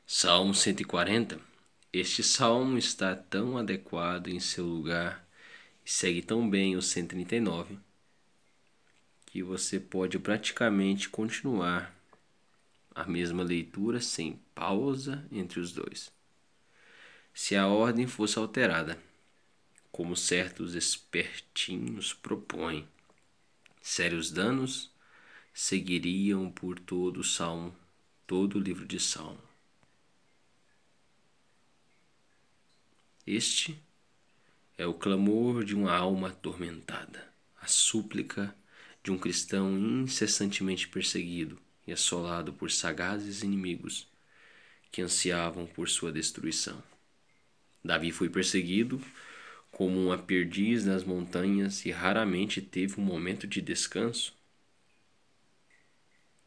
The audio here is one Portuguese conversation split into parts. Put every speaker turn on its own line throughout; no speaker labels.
Salmo 140. Este salmo está tão adequado em seu lugar e segue tão bem o 139 que você pode praticamente continuar a mesma leitura sem pausa entre os dois. Se a ordem fosse alterada, como certos espertinhos propõem, sérios danos seguiriam por todo o salmo, todo o livro de Salmo. Este é o clamor de uma alma atormentada, a súplica de um cristão incessantemente perseguido e assolado por sagazes inimigos que ansiavam por sua destruição. Davi foi perseguido como uma perdiz nas montanhas e raramente teve um momento de descanso.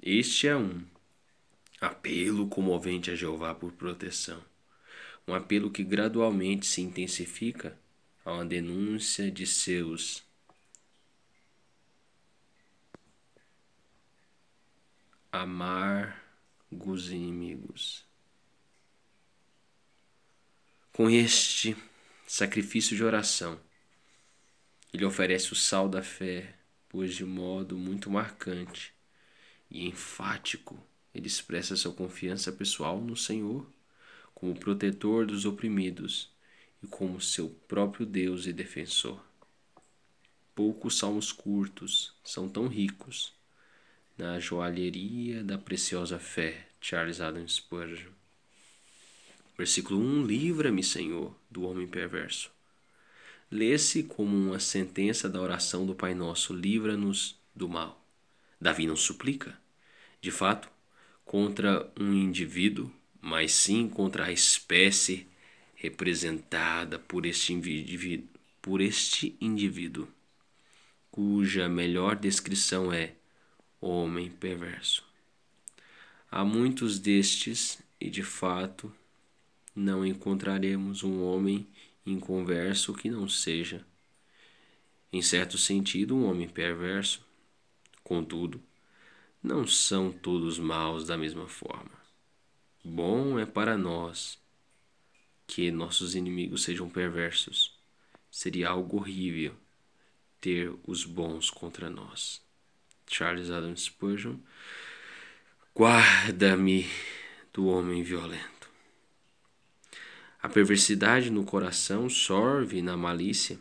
Este é um apelo comovente a Jeová por proteção, um apelo que gradualmente se intensifica a uma denúncia de seus amargos inimigos. Com este sacrifício de oração, ele oferece o sal da fé, pois de modo muito marcante e enfático ele expressa sua confiança pessoal no Senhor como protetor dos oprimidos e como seu próprio Deus e defensor. Poucos salmos curtos são tão ricos na joalheria da preciosa fé. Charles Haddon Spurgeon. Versículo 1: Livra-me, Senhor, do homem perverso. Lê-se como uma sentença da oração do Pai Nosso: livra-nos do mal. Davi não suplica, de fato, contra um indivíduo, mas sim contra a espécie representada por este indivíduo, cuja melhor descrição é homem perverso. Há muitos destes e, de fato, não encontraremos um homem inconverso que não seja, em certo sentido, um homem perverso. Contudo, não são todos maus da mesma forma. Bom é para nós que nossos inimigos sejam perversos. Seria algo horrível ter os bons contra nós. Charles Haddon Spurgeon. Guarda-me do homem violento. A perversidade no coração sorve na malícia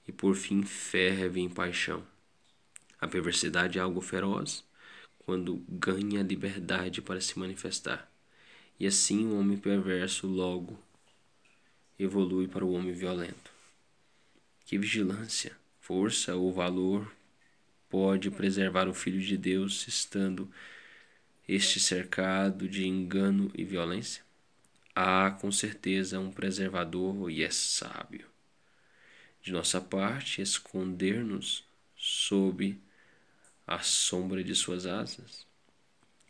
e por fim ferve em paixão. A perversidade é algo feroz quando ganha liberdade para se manifestar. E assim o homem perverso logo evolui para o homem violento. Que vigilância, força ou valor pode preservar o Filho de Deus estando este cercado de engano e violência? Há com certeza um preservador e é sábio. De nossa parte, esconder-nos sob a sombra de suas asas.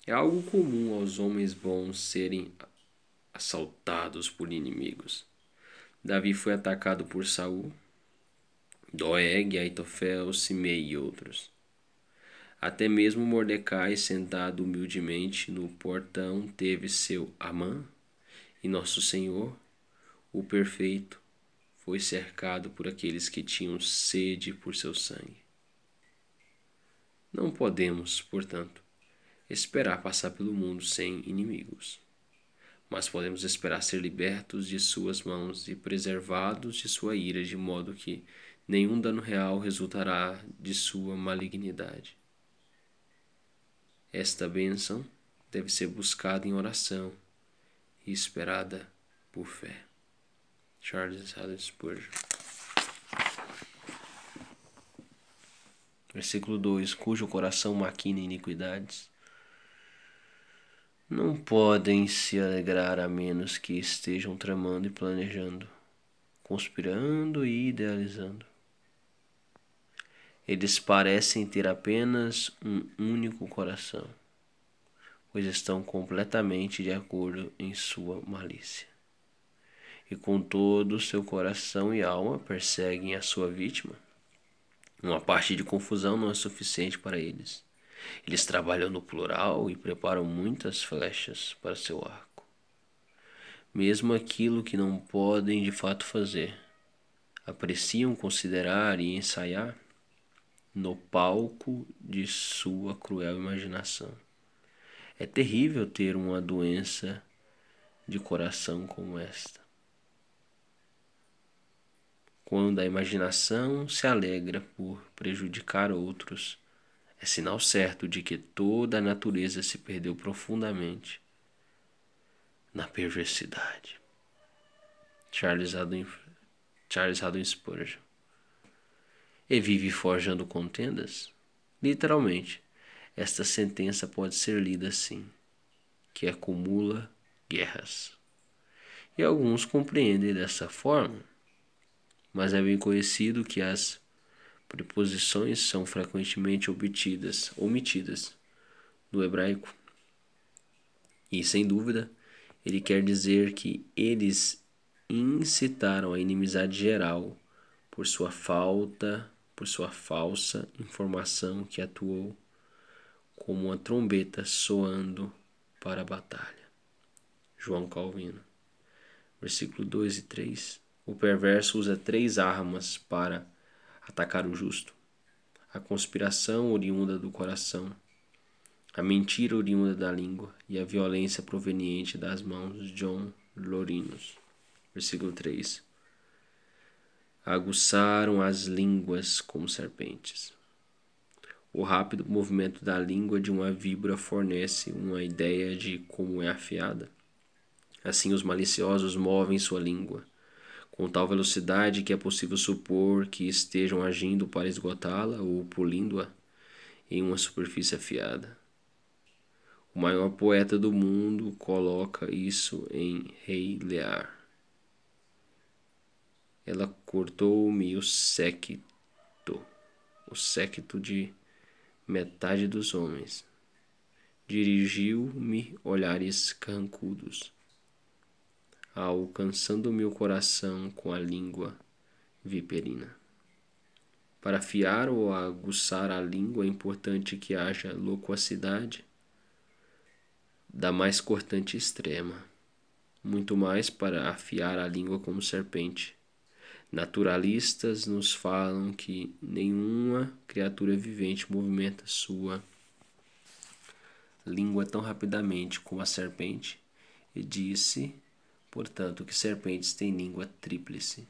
É algo comum aos homens bons serem assaltados por inimigos. Davi foi atacado por Saul, Doeg, Aitofel, Simei e outros. Até mesmo Mordecai, sentado humildemente no portão, teve seu Amã, e nosso Senhor, o perfeito, foi cercado por aqueles que tinham sede por seu sangue. Não podemos, portanto, esperar passar pelo mundo sem inimigos, mas podemos esperar ser libertos de suas mãos e preservados de sua ira, de modo que nenhum dano real resultará de sua malignidade. Esta bênção deve ser buscada em oração e esperada por fé. Charles Haddon Spurgeon. Versículo 2: Cujo coração maquina iniquidades, não podem se alegrar a menos que estejam tramando e planejando, conspirando e idealizando. Eles parecem ter apenas um único coração, pois estão completamente de acordo em sua malícia. E com todo o seu coração e alma perseguem a sua vítima. Uma parte de confusão não é suficiente para eles. Eles trabalham no plural e preparam muitas flechas para seu arco. mesmo aquilo que não podem de fato fazer, apreciam considerar e ensaiar no palco de sua cruel imaginação. É terrível ter uma doença de coração como esta, quando a imaginação se alegra por prejudicar outros. É sinal certo de que toda a natureza se perdeu profundamente na perversidade. Charles Haddon Spurgeon. E vive forjando contendas? Literalmente, esta sentença pode ser lida assim, que acumula guerras. E alguns compreendem dessa forma, mas é bem conhecido que as preposições são frequentemente omitidas no hebraico. E, sem dúvida, ele quer dizer que eles incitaram a inimizade geral por sua falsa informação que atuou como uma trombeta soando para a batalha. João Calvino. Versículo 2 e 3. O perverso usa 3 armas para atacar o justo: a conspiração oriunda do coração, a mentira oriunda da língua e a violência proveniente das mãos. John Lorinos. Versículo 3. Aguçaram as línguas como serpentes. O rápido movimento da língua de uma víbora fornece uma ideia de como é afiada. Assim, os maliciosos movem sua língua com tal velocidade que é possível supor que estejam agindo para esgotá-la ou polindo-a em uma superfície afiada. O maior poeta do mundo coloca isso em Rei Lear. Ela cortou-me o séquito de metade dos homens. Dirigiu-me olhares carrancudos, alcançando meu coração com a língua viperina. Para afiar ou aguçar a língua é importante que haja loquacidade da mais cortante extrema, muito mais para afiar a língua como serpente. Naturalistas nos falam que nenhuma criatura vivente movimenta sua língua tão rapidamente como a serpente, e disse, portanto, que serpentes têm língua tríplice,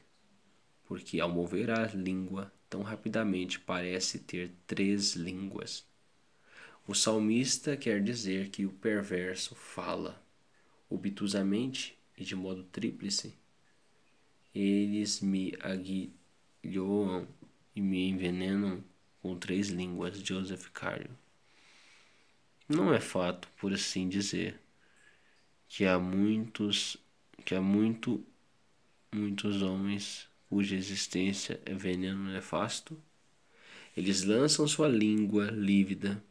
porque ao mover a língua tão rapidamente parece ter 3 línguas. O salmista quer dizer que o perverso fala obtusamente e de modo tríplice. Eles me aguilhoam e me envenenam com 3 línguas. Joseph Cario. Não é fato, por assim dizer, que há muitos homens cuja existência é veneno nefasto. Eles lançam sua língua lívida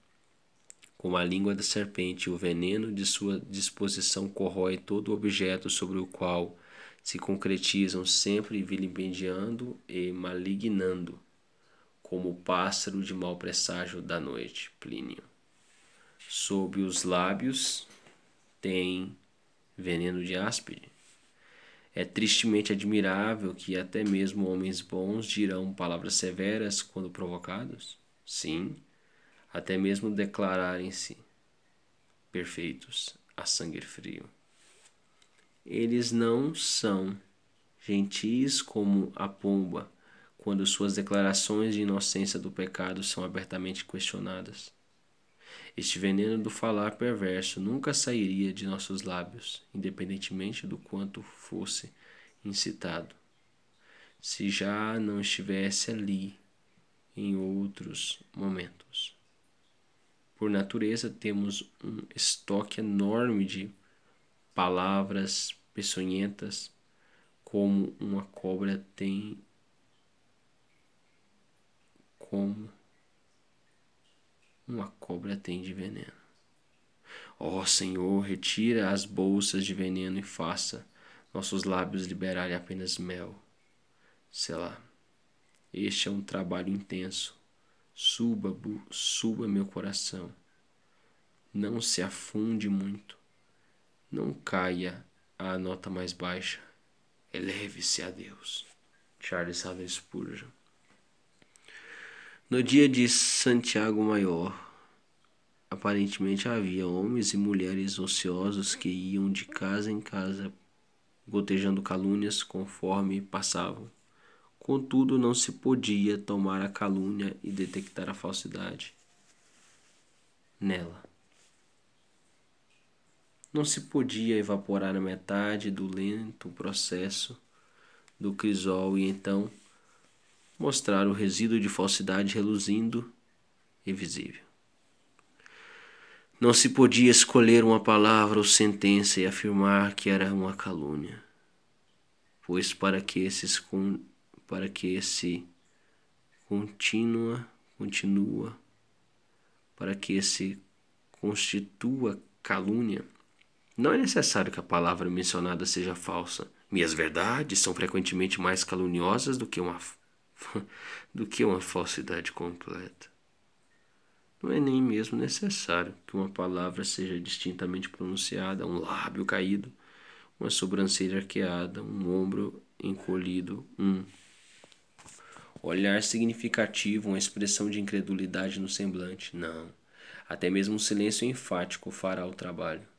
como a língua da serpente, e o veneno de sua disposição corrói todo objeto sobre o qual se concretizam, sempre vilipendiando e malignando, como o pássaro de mau presságio da noite. Plínio. Sob os lábios tem veneno de áspide. É tristemente admirável que até mesmo homens bons dirão palavras severas quando provocados. Sim, até mesmo declararem-se perfeitos a sangue frio. Eles não são gentis como a pomba quando suas declarações de inocência do pecado são abertamente questionadas. Este veneno do falar perverso nunca sairia de nossos lábios, independentemente do quanto fosse incitado, se já não estivesse ali em outros momentos. Por natureza, temos um estoque enorme de palavras peçonhentas, como uma cobra tem de veneno. Ó Senhor, retira as bolsas de veneno e faça nossos lábios liberarem apenas mel. Selá. Este é um trabalho intenso. Suba meu coração. Não se afunde muito. Não caia a nota mais baixa. Eleve-se a Deus. Charles Haddon Spurgeon. No dia de Santiago Maior, aparentemente havia homens e mulheres ociosos que iam de casa em casa, gotejando calúnias conforme passavam. Contudo, não se podia tomar a calúnia e detectar a falsidade nela. Não se podia evaporar a metade do lento processo do crisol e então mostrar o resíduo de falsidade reluzindo e visível. Não se podia escolher uma palavra ou sentença e afirmar que era uma calúnia, pois para que esse constitua calúnia, não é necessário que a palavra mencionada seja falsa. Minhas verdades são frequentemente mais caluniosas do que uma falsidade completa. Não é nem mesmo necessário que uma palavra seja distintamente pronunciada, um lábio caído, uma sobrancelha arqueada, um ombro encolhido, um olhar significativo, uma expressão de incredulidade no semblante. Não. Até mesmo um silêncio enfático fará o trabalho.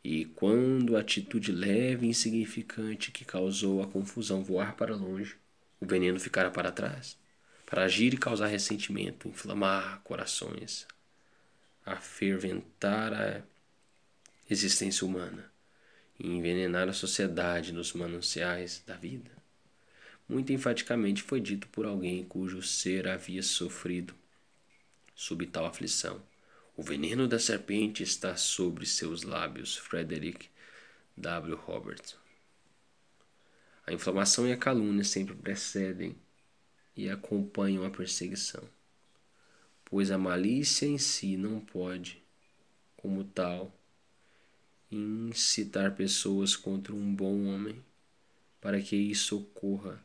E quando a atitude leve e insignificante que causou a confusão voar para longe, o veneno ficará para trás, para agir e causar ressentimento, inflamar corações, aferventar a existência humana e envenenar a sociedade nos mananciais da vida. Muito enfaticamente foi dito por alguém cujo ser havia sofrido sob tal aflição. O veneno da serpente está sobre seus lábios. Frederick W. Roberts. A inflamação e a calúnia sempre precedem e acompanham a perseguição, pois a malícia em si não pode, como tal, incitar pessoas contra um bom homem para que isso ocorra.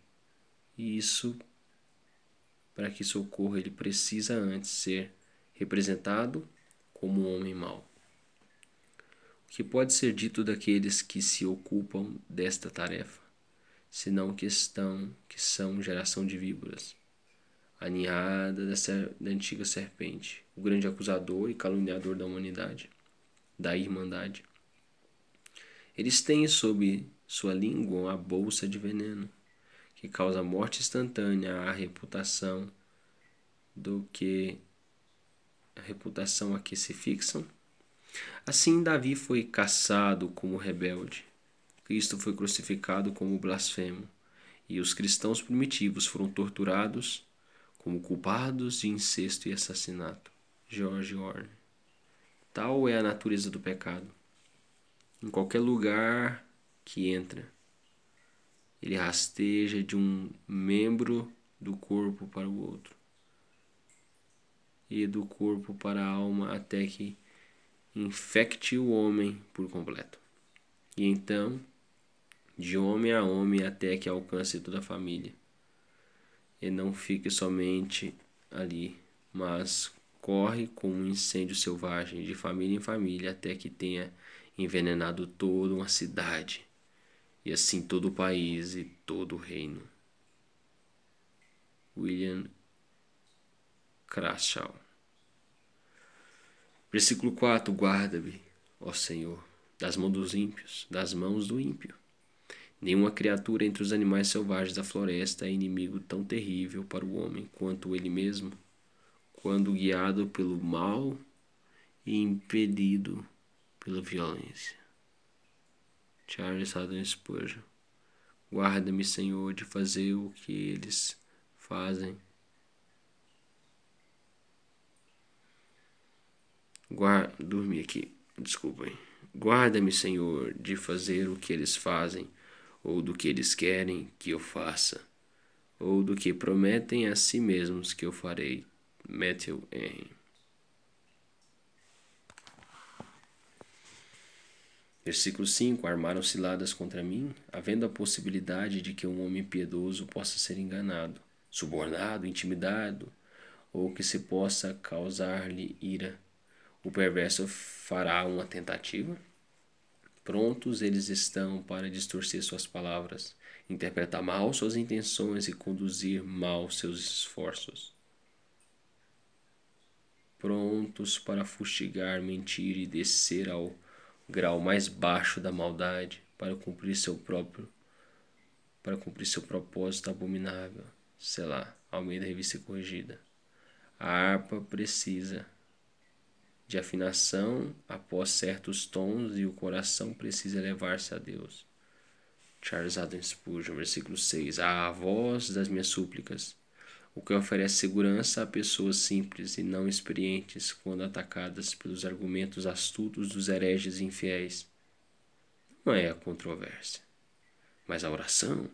Para que isso ocorra, ele precisa antes ser representado como um homem mau. O que pode ser dito daqueles que se ocupam desta tarefa, senão que são geração de víboras, a ninhada da antiga serpente, o grande acusador e caluniador da humanidade, da irmandade. Eles têm sob sua língua uma bolsa de veneno, que causa morte instantânea à reputação a que se fixam. Assim Davi foi caçado como rebelde, Cristo foi crucificado como blasfemo, e os cristãos primitivos foram torturados como culpados de incesto e assassinato. George Orwell. Tal é a natureza do pecado. Em qualquer lugar que entra, ele rasteja de um membro do corpo para o outro, e do corpo para a alma, até que infecte o homem por completo. E então, de homem a homem, até que alcance toda a família. E não fique somente ali, mas corre como um incêndio selvagem, de família em família, até que tenha envenenado toda uma cidade, e assim todo o país e todo o reino. William Crashaw. Versículo 4. Guarda-me, ó Senhor, das mãos dos ímpios, das mãos do ímpio. Nenhuma criatura entre os animais selvagens da floresta é inimigo tão terrível para o homem quanto ele mesmo, quando guiado pelo mal e impelido pela violência. Charles Haddon Spurgeon. Guarda-me, Senhor, de fazer o que eles fazem. Dormi aqui, desculpem. Guarda-me, Senhor, de fazer o que eles fazem, ou do que eles querem que eu faça, ou do que prometem a si mesmos que eu farei. Matthew Henry. Versículo 5. Armaram ciladas contra mim, havendo a possibilidade de que um homem piedoso possa ser enganado, subornado, intimidado, ou que se possa causar-lhe ira. O perverso fará uma tentativa? Prontos eles estão para distorcer suas palavras, interpretar mal suas intenções e conduzir mal seus esforços. Prontos para fustigar, mentir e descer ao grau mais baixo da maldade para cumprir seu propósito abominável. Sei lá, Almeida Revista Corrigida. A harpa precisa de afinação após certos tons e o coração precisa elevar-se a Deus. Charles Adam Spurgeon, versículo 6. A voz das minhas súplicas, o que oferece segurança a pessoas simples e não experientes quando atacadas pelos argumentos astutos dos hereges infiéis. Não é a controvérsia, mas a oração,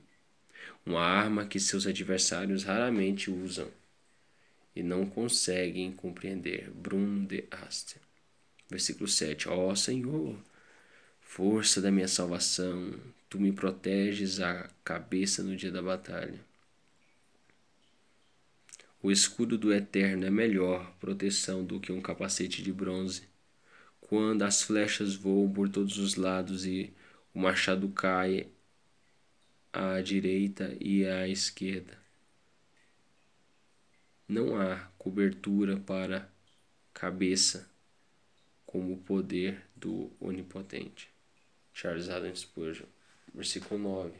uma arma que seus adversários raramente usam e não conseguem compreender. Bruno de Aster. Versículo 7. Ó Senhor, força da minha salvação, tu me proteges a cabeça no dia da batalha. O escudo do Eterno é melhor proteção do que um capacete de bronze. Quando as flechas voam por todos os lados e o machado cai à direita e à esquerda, não há cobertura para a cabeça como o poder do Onipotente. Charles Adam Spurgeon. Versículo 9.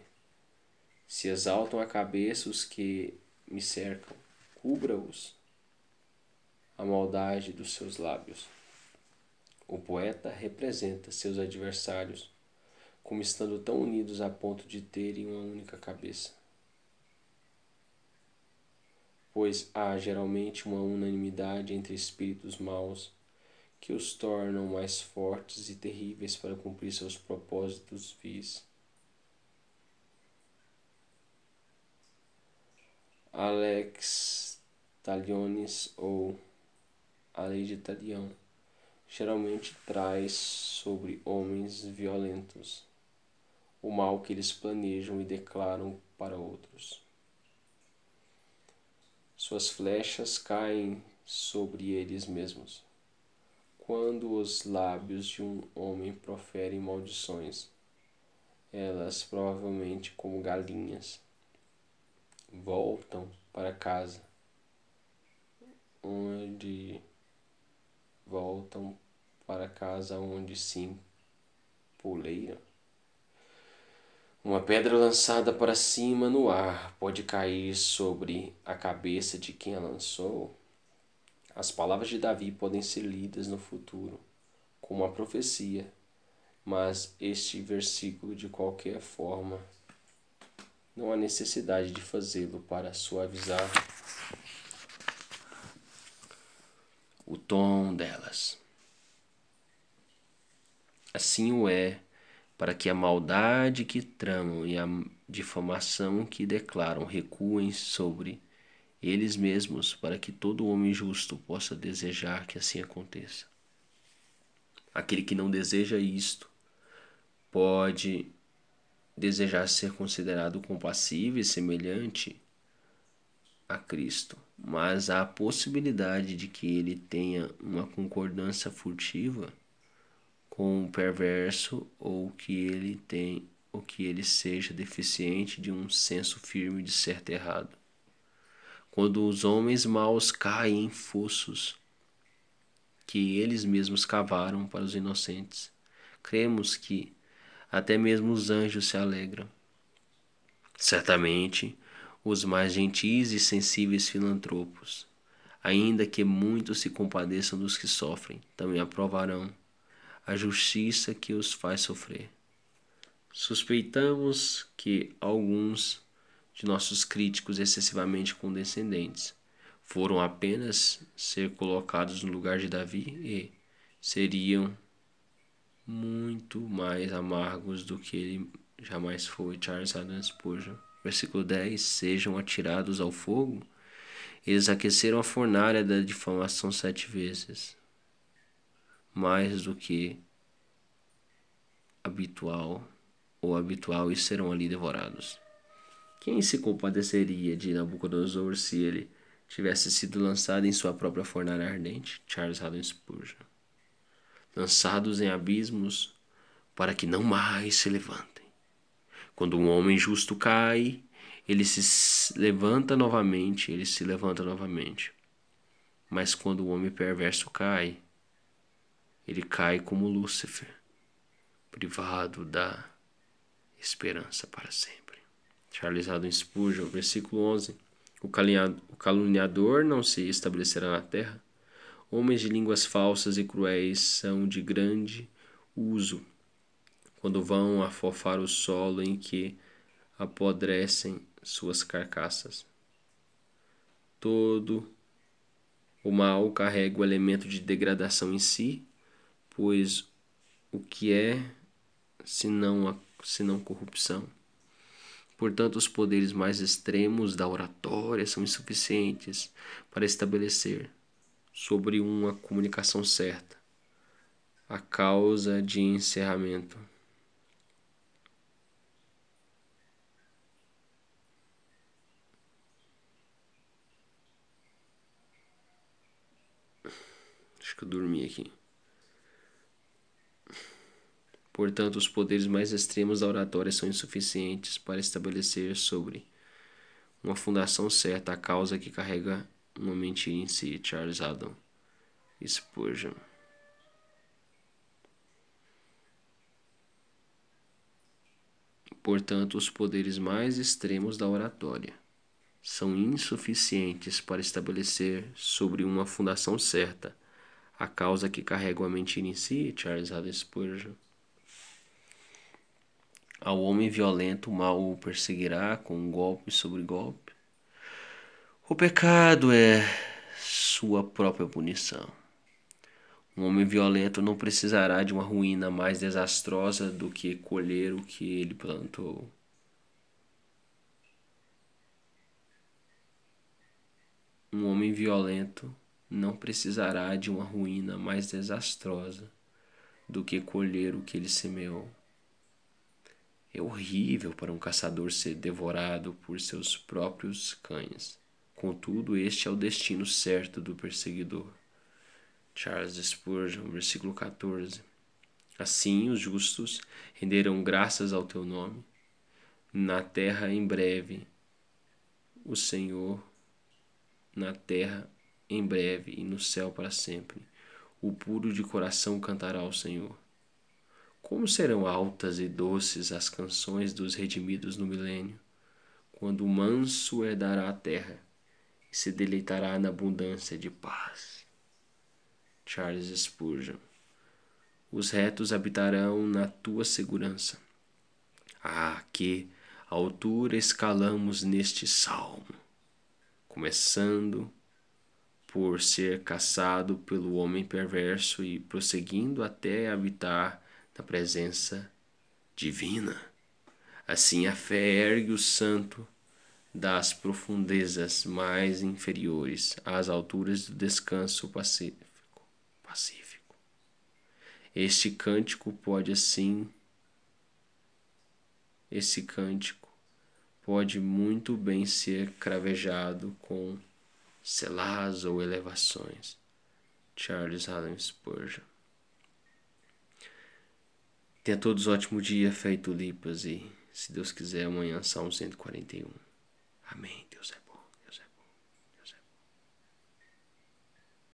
Se exaltam a cabeça os que me cercam, cubra-os a maldade dos seus lábios. O poeta representa seus adversários como estando tão unidos a ponto de terem uma única cabeça. Pois há geralmente uma unanimidade entre espíritos maus que os tornam mais fortes e terríveis para cumprir seus propósitos vis. Alex Talionis, ou A Lei de Talião, geralmente traz sobre homens violentos o mal que eles planejam e declaram para outros. Suas flechas caem sobre eles mesmos. Quando os lábios de um homem proferem maldições, elas, provavelmente como galinhas, voltam para casa, onde se empoleiram. Uma pedra lançada para cima no ar pode cair sobre a cabeça de quem a lançou. As palavras de Davi podem ser lidas no futuro como uma profecia, mas este versículo, de qualquer forma, não há necessidade de fazê-lo para suavizar o tom delas. Assim o é para que a maldade que tramam e a difamação que declaram recuem sobre eles mesmos, para que todo homem justo possa desejar que assim aconteça. Aquele que não deseja isto pode desejar ser considerado compassivo e semelhante a Cristo, mas há a possibilidade de que ele tenha uma concordância furtiva com o perverso, ou que ele seja deficiente de um senso firme de certo e errado. Quando os homens maus caem em fossos que eles mesmos cavaram para os inocentes, cremos que até mesmo os anjos se alegram. Certamente, os mais gentis e sensíveis filantropos, ainda que muitos se compadeçam dos que sofrem, também aprovarão a justiça que os faz sofrer. Suspeitamos que alguns de nossos críticos excessivamente condescendentes foram apenas ser colocados no lugar de Davi e seriam muito mais amargos do que ele jamais foi. Charles Adam Spurgeon. Versículo 10. Sejam atirados ao fogo. Eles aqueceram a fornalha da difamação 7 vezes. Mais do que habitual e serão ali devorados. Quem se compadeceria de Nabucodonosor se ele tivesse sido lançado em sua própria fornalha ardente? Charles Adam Spurgeon. Lançados em abismos para que não mais se levantem. Quando um homem justo cai, ele se levanta novamente, Mas quando o homem perverso cai, ele cai como Lúcifer, privado da esperança para sempre. Charles Haddon Spurgeon, versículo 11. O caluniador não se estabelecerá na terra. Homens de línguas falsas e cruéis são de grande uso quando vão afofar o solo em que apodrecem suas carcaças. Todo o mal carrega o elemento de degradação em si, pois o que é senão corrupção? Portanto, os poderes mais extremos da oratória são insuficientes para estabelecer, sobre uma comunicação certa, a causa de encerramento. Acho que eu dormi aqui. Portanto, os poderes mais extremos da oratória são insuficientes para estabelecer sobre uma fundação certa a causa que carrega uma mentira em si. Charles Haddon Spurgeon. Portanto, os poderes mais extremos da oratória são insuficientes para estabelecer sobre uma fundação certa a causa que carrega uma mentira em si. Charles Haddon Spurgeon. Ao homem violento o mal o perseguirá com golpe sobre golpe. O pecado é sua própria punição. Um homem violento não precisará de uma ruína mais desastrosa do que colher o que ele plantou. Um homem violento não precisará de uma ruína mais desastrosa do que colher o que ele semeou. É horrível para um caçador ser devorado por seus próprios cães. Contudo, este é o destino certo do perseguidor. Charles Spurgeon, versículo 14. Assim os justos renderão graças ao teu nome. Na terra em breve, o Senhor, na terra em breve e no céu para sempre, o puro de coração cantará ao Senhor. Como serão altas e doces as canções dos redimidos no milênio, quando o manso herdará a terra e se deleitará na abundância de paz. Charles Spurgeon. Os retos habitarão na tua segurança. Ah, que altura escalamos neste salmo, começando por ser caçado pelo homem perverso e prosseguindo até habitar na presença divina. Assim a fé ergue o santo das profundezas mais inferiores às alturas do descanso pacífico. Esse cântico pode muito bem ser cravejado com selás ou elevações. Charles Haddon Spurgeon. Tenha todos um ótimo dia, fé e tulipas, e, se Deus quiser, amanhã Salmo 141. Amém. Deus é bom.